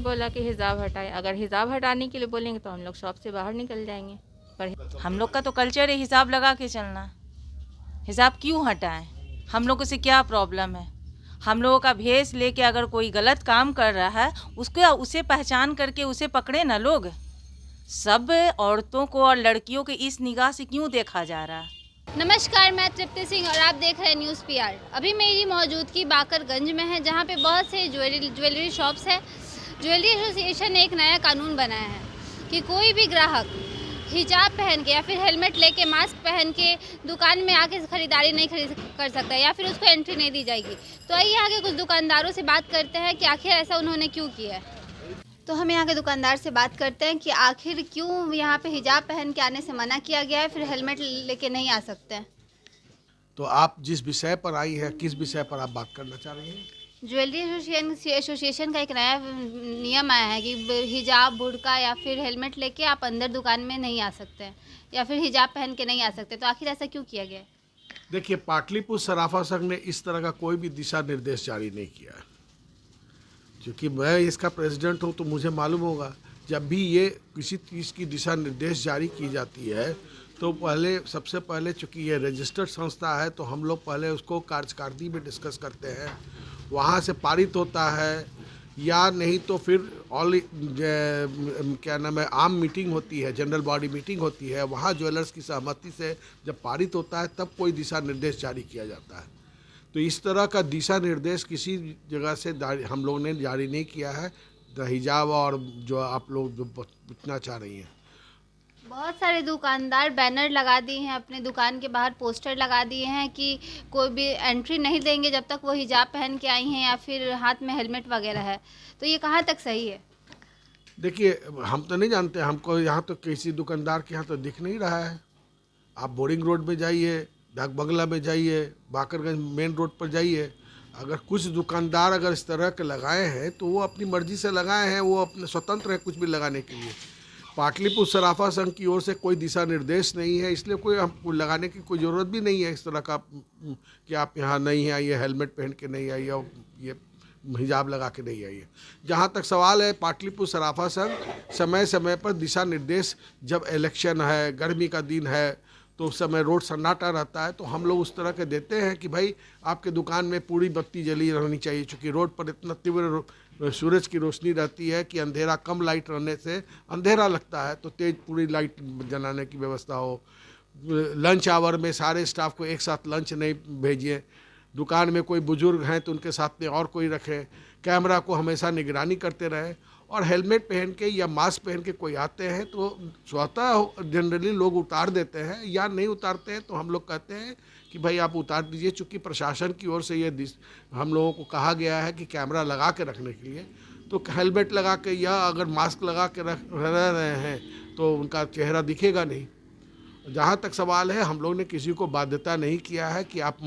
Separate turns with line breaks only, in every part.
बोला कि हिजाब हटाएं। अगर हिजाब हटाने के लिए बोलेंगे तो हम लोग शॉप से बाहर निकल जाएंगे। पर
हम लोग का तो कल्चर है हिजाब लगा के चलना। हिजाब क्यों हटाएं? हम लोगों से क्या प्रॉब्लम है? हम लोगों का भेष लेके अगर कोई गलत काम कर रहा है उसको उसे पहचान करके उसे पकड़े ना लोग। सब औरतों को और लड़कियों के इस निगाह से क्यों देखा जा रहा है?
नमस्कार, मैं तृप्ति सिंह और आप देख रहे हैं न्यूज़ पीआर। अभी मेरी मौजूदगी बाकरगंज में है, जहां पे बहुत से ज्वेलरी शॉप्स हैं। ज्वेलरी एसोसिएशन ने एक नया कानून बनाया है कि कोई भी ग्राहक हिजाब पहन के या फिर हेलमेट लेके मास्क पहन के दुकान में आके खरीदारी नहीं कर सकता या फिर उसको एंट्री नहीं दी जाएगी। तो आइए आगे कुछ दुकानदारों से बात करते हैं कि आखिर ऐसा उन्होंने क्यों किया है। तो हम यहाँ के दुकानदार से बात करते हैं कि आखिर क्यों यहाँ पे हिजाब पहन के आने से मना किया गया है, फिर हेलमेट लेके नहीं आ सकते हैं।
तो आप जिस विषय पर आई है, किस विषय पर आप बात करना चाह रही हैं?
ज्वेलरी एसोसिएशन का एक नया नियम आया है कि हिजाब, बुर्का या फिर हेलमेट लेके आप अंदर दुकान में नहीं आ सकते हैं या फिर हिजाब पहन के नहीं आ सकते। तो आखिर ऐसा क्यों किया गया है?
देखिए, पाटलिपुत्र सराफा संघ ने इस तरह का कोई भी दिशा निर्देश जारी नहीं किया है। क्योंकि मैं इसका प्रेसिडेंट हूँ तो मुझे मालूम होगा, जब भी ये किसी चीज़ की दिशा निर्देश जारी की जाती है तो सबसे पहले चूँकि ये रजिस्टर्ड संस्था है तो हम लोग पहले उसको कार्यकारिणी में डिस्कस करते हैं, वहाँ से पारित होता है या नहीं तो फिर आम मीटिंग होती है, जनरल बॉडी मीटिंग होती है, वहाँ ज्वेलर्स की सहमति से जब पारित होता है तब कोई दिशा निर्देश जारी किया जाता है। तो इस तरह का दिशा निर्देश किसी जगह से हम लोग ने जारी नहीं किया है। हिजाब और जो आप लोग जो पूछना चाह रही हैं,
बहुत सारे दुकानदार बैनर लगा दिए हैं, अपने दुकान के बाहर पोस्टर लगा दिए हैं कि कोई भी एंट्री नहीं देंगे जब तक वो हिजाब पहन के आई हैं या फिर हाथ में हेलमेट वगैरह है। तो ये कहाँ तक सही है?
देखिए, हम तो नहीं जानते, हमको यहाँ तो किसी दुकानदार के यहाँ तो दिख नहीं रहा है। आप बोरिंग रोड में जाइए, डाक बंगला में जाइए, बाकरगंज मेन रोड पर जाइए, अगर कुछ दुकानदार अगर इस तरह के लगाए हैं तो वो अपनी मर्जी से लगाए हैं, वो अपने स्वतंत्र है कुछ भी लगाने के लिए। पाटलिपुत्र सराफा संघ की ओर से कोई दिशा निर्देश नहीं है, इसलिए कोई हमको लगाने की कोई ज़रूरत भी नहीं है इस तरह का कि आप यहाँ नहीं आइए, हेलमेट पहन के नहीं आइए और ये हिजाब लगा के नहीं आइए। जहाँ तक सवाल है, पाटलिपुत्र सराफा संघ समय समय पर दिशा निर्देश, जब इलेक्शन है, गर्मी का दिन है तो उस समय रोड सन्नाटा रहता है तो हम लोग उस तरह के देते हैं कि भाई आपके दुकान में पूरी बत्ती जली रहनी चाहिए, क्योंकि रोड पर इतना तीव्र सूरज की रोशनी रहती है कि अंधेरा, कम लाइट रहने से अंधेरा लगता है, तो तेज़ पूरी लाइट जलाने की व्यवस्था हो। लंच आवर में सारे स्टाफ को एक साथ लंच नहीं भेजिए। दुकान में कोई बुजुर्ग हैं तो उनके साथ में और कोई रखें। कैमरा को हमेशा निगरानी करते रहें। और हेलमेट पहन के या मास्क पहन के कोई आते हैं तो स्वतः जनरली लोग उतार देते हैं, या नहीं उतारते हैं तो हम लोग कहते हैं कि भाई आप उतार दीजिए। चूँकि प्रशासन की ओर से ये हम लोगों को कहा गया है कि कैमरा लगा के रखने के लिए, तो हेलमेट लगा के या अगर मास्क लगा के रह रहे हैं तो उनका चेहरा दिखेगा नहीं। जहाँ तक सवाल है, हम लोग ने किसी को बाध्यता नहीं किया है कि आप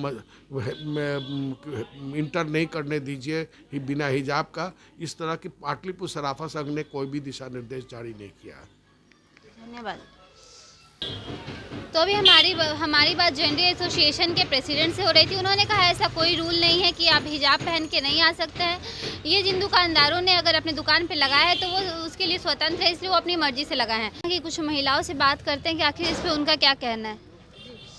इंटर नहीं करने दीजिए बिना हिजाब का। इस तरह की पाटलिपुत्र सराफा संघ ने कोई भी दिशा निर्देश जारी नहीं किया है।
धन्यवाद। तो अभी हमारी बात ज्वेलरी एसोसिएशन के प्रेसिडेंट से हो रही थी। उन्होंने कहा ऐसा कोई रूल नहीं है कि आप हिजाब पहन के नहीं आ सकते हैं। ये जिन दुकानदारों ने अगर अपने दुकान पे लगाया है तो वो उसके लिए स्वतंत्र है, इसलिए वो अपनी मर्जी से लगाए हैं। कि कुछ महिलाओं से बात करते हैं कि आखिर इस पर उनका क्या कहना है।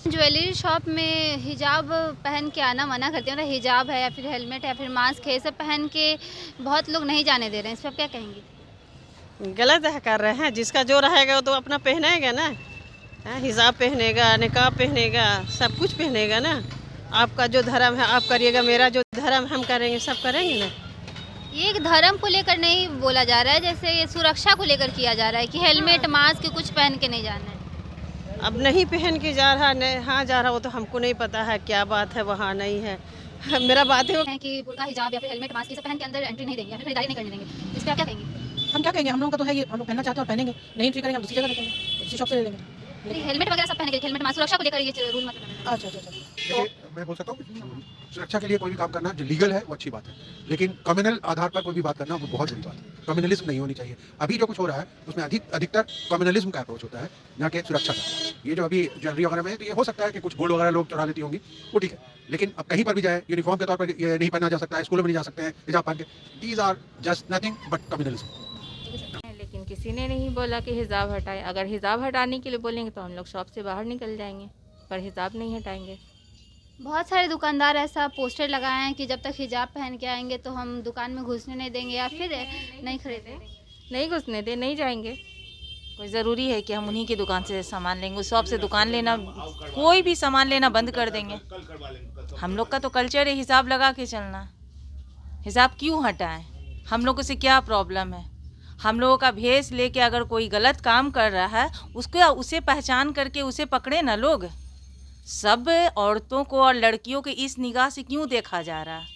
ज्वेलरी शॉप में हिजाब पहन के आना मना करते हैं, मतलब हिजाब है या फिर हेलमेट है या फिर मास्क है, सब पहन के बहुत लोग नहीं जाने दे रहे हैं। इस पर आप क्या कहेंगी?
गलत है कर रहे हैं। जिसका जो रहेगा वो तो अपना पहनेगा ना। हिजाब पहनेगा, निकाब पहनेगा, सब कुछ पहनेगा ना। आपका जो धर्म है आप करिएगा, मेरा जो धर्म हम करेंगे, सब करेंगे ना।
ये एक धर्म को लेकर नहीं बोला जा रहा है, जैसे ये सुरक्षा को लेकर किया जा रहा है कि हेलमेट मास्क कुछ पहन के नहीं जाना है।
अब नहीं पहन के जा रहा, नहीं हाँ जा रहा, वो तो हमको नहीं पता है क्या बात है, वहाँ नहीं है। मेरा बात है
कि बुर्का, हिजाब या फिर हेलमेट, मास्क ये सब पहन के अंदर एंट्री नहीं देंगे या फिर खरीदारी नहीं करने देंगे। इस पर आप क्या कहेंगे?
हम क्या कहेंगे, हम लोगों का तो है ये, हम लोग पहनना चाहते हैं और पहनेंगे, नहीं एंट्री करेंगे हम दूसरी जगह देखेंगे, दूसरी शॉप से ले लेंगे।
हेलमेट वगैरह सब पहनेंगे, हेलमेट मास्क सुरक्षा को लेकर ये रूल मतलब।
अच्छा।
देखिए,
मैं बोल सकता हूँ सुरक्षा के लिए कोई भी काम करना जो लीगल है वो अच्छी बात है, लेकिन कम्युनल आधार पर कोई भी बात करना वो बहुत बुरी बात है। कम्युनलिज्म नहीं होनी चाहिए। अभी जो कुछ हो रहा है उसमें अधिकतर कम्युनलिज्म का अप्रोच होता है, ना कि सुरक्षा का। ये जो अभी ज्वेलरी वगैरह में, तो ये हो सकता है कि कुछ गोल्ड वगैरह लोग चुरा लेती होंगी, वो ठीक है, लेकिन अब कहीं पर भी जाए यूनिफॉर्म के तौर पर ये नहीं पहना जा सकता है, स्कूलों में नहीं जा सकते हैं हिजाब पहन के। These are just nothing but communalism.
लेकिन किसी ने नहीं बोला कि हिजाब हटाए। अगर हिजाब हटाने के लिए बोलेंगे तो हम लोग शॉप से बाहर निकल जाएंगे, पर हिजाब नहीं हटाएंगे।
बहुत सारे दुकानदार ऐसा पोस्टर लगाए हैं कि जब तक हिजाब पहन के आएंगे तो हम दुकान में घुसने नहीं देंगे या फिर नहीं खरीदेंगे।
नहीं घुसने दे, नहीं जाएंगे।
कोई ज़रूरी है कि हम उन्हीं की दुकान से सामान लेंगे? उस शॉप से दुकान लेना, कोई भी सामान लेना बंद कर देंगे? हम लोग का तो कल्चर है हिसाब लगा के चलना। हिसाब क्यों हटाएं? हम लोगों से क्या प्रॉब्लम है? हम लोगों का भेष लेके अगर कोई गलत काम कर रहा है उसे पहचान करके उसे पकड़े ना लोग। सब औरतों को और लड़कियों के इस निगाह से क्यों देखा जा रहा है?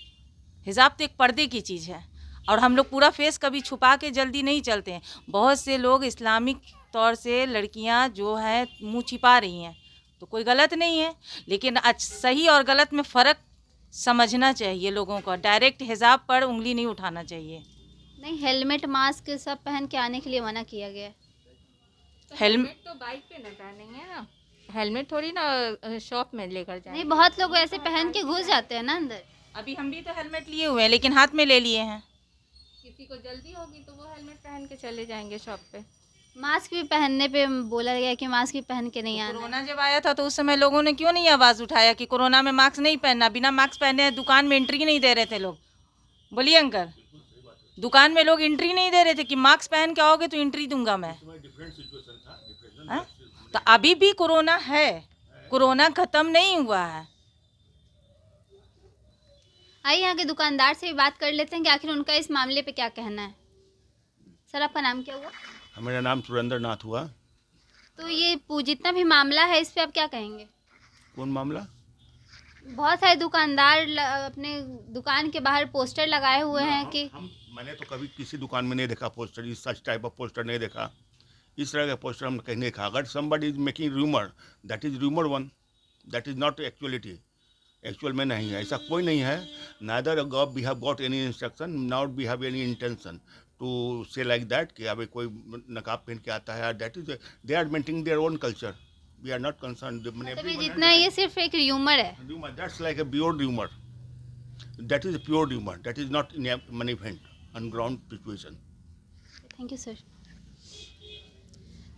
हिजाब तो एक पर्दे की चीज़ है और हम लोग पूरा फेस कभी छुपा के जल्दी नहीं चलते हैं। बहुत से लोग इस्लामिक तौर से लड़कियां जो है मुंह छिपा रही हैं, तो कोई गलत नहीं है, लेकिन सही और गलत में फ़र्क समझना चाहिए लोगों को। डायरेक्ट हिजाब पर उंगली नहीं उठाना चाहिए।
नहीं, हेलमेट मास्क सब पहन के आने के लिए मना किया गया है।
हेलमेट तो बाइक पे ना पहनेंगे ना, हेलमेट थोड़ी ना शॉप में लेकर जाएंगे।
नहीं, बहुत लोग ऐसे पहन के घुस जाते हैं ना अंदर।
अभी हम भी तो हेलमेट लिए हुए हैं, लेकिन हाथ में ले लिए हैं।
किसी को जल्दी होगी तो वो हेलमेट पहन के चले जाएंगे शॉप पे।
मास्क भी पहनने पे बोला गया कि मास्क भी पहन के नहीं आना।
कोरोना जब आया था तो उस समय लोगों ने क्यों नहीं आवाज़ उठाया कि कोरोना में मास्क नहीं पहनना? बिना मास्क पहने दुकान में एंट्री नहीं दे रहे थे लोग। बोलिए अंकल, दुकान में लोग एंट्री नहीं दे रहे थे कि मास्क पहन के आओगे तो एंट्री दूंगा मैं। तो अभी भी कोरोना है, कोरोना खत्म नहीं हुआ है।
आइए यहाँ के दुकानदार से भी बात कर लेते हैं कि आखिर उनका इस मामले पे क्या कहना है। सर, आपका नाम क्या हुआ?
मेरा नाम सुरेंद्र नाथ हुआ।
तो ये जितना भी मामला है इस पे आप क्या कहेंगे?
कौन मामला?
बहुत सारे दुकानदार अपने दुकान के बाहर पोस्टर लगाए हुए हैं कि
मैंने तो कभी किसी दुकान में नहीं देखा पोस्टर, इस सच टाइप ऑफ पोस्टर नहीं देखा। इस तरह का पोस्टर हम कहीं नहीं देखा। अगर somebody is making rumor, that is rumor one, that is not actuality. Actual में नहीं है, ऐसा कोई नहीं है। neither we have got any instruction, nor we have any intention to say like that कि अभी कोई नकाब पहन के आता है। that is they are maintaining their own culture. We are not concerned.
मतलब ये जितना ये सिर्फ एक र्यूमर है।
Rumor, that's like a pure rumor. That is a pure rumor. That is not in an event, on ground situation.
Thank you sir.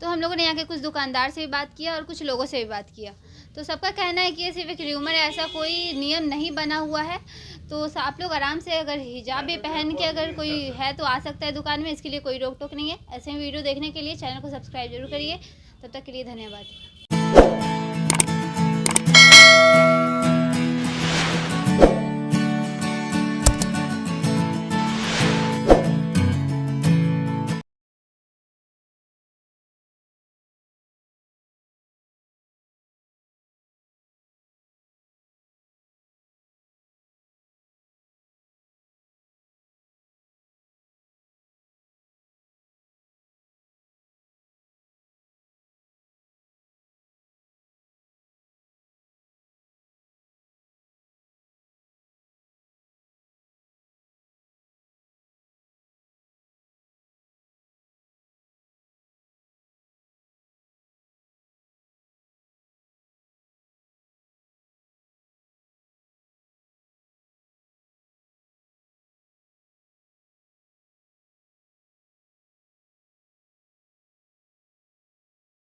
तो हम लोगों ने यहाँ के कुछ दुकानदार से भी बात किया और कुछ लोगों से भी बात किया, तो सबका कहना है कि ये सिर्फ एक र्यूमर है, ऐसा कोई नियम नहीं बना हुआ है। तो आप लोग आराम से अगर हिजाब भी पहन के अगर कोई है तो आ सकता है दुकान में, इसके लिए कोई रोक टोक नहीं है। ऐसे ही वीडियो देखने के लिए चैनल को सब्सक्राइब जरूर करिए। तब तक के लिए धन्यवाद।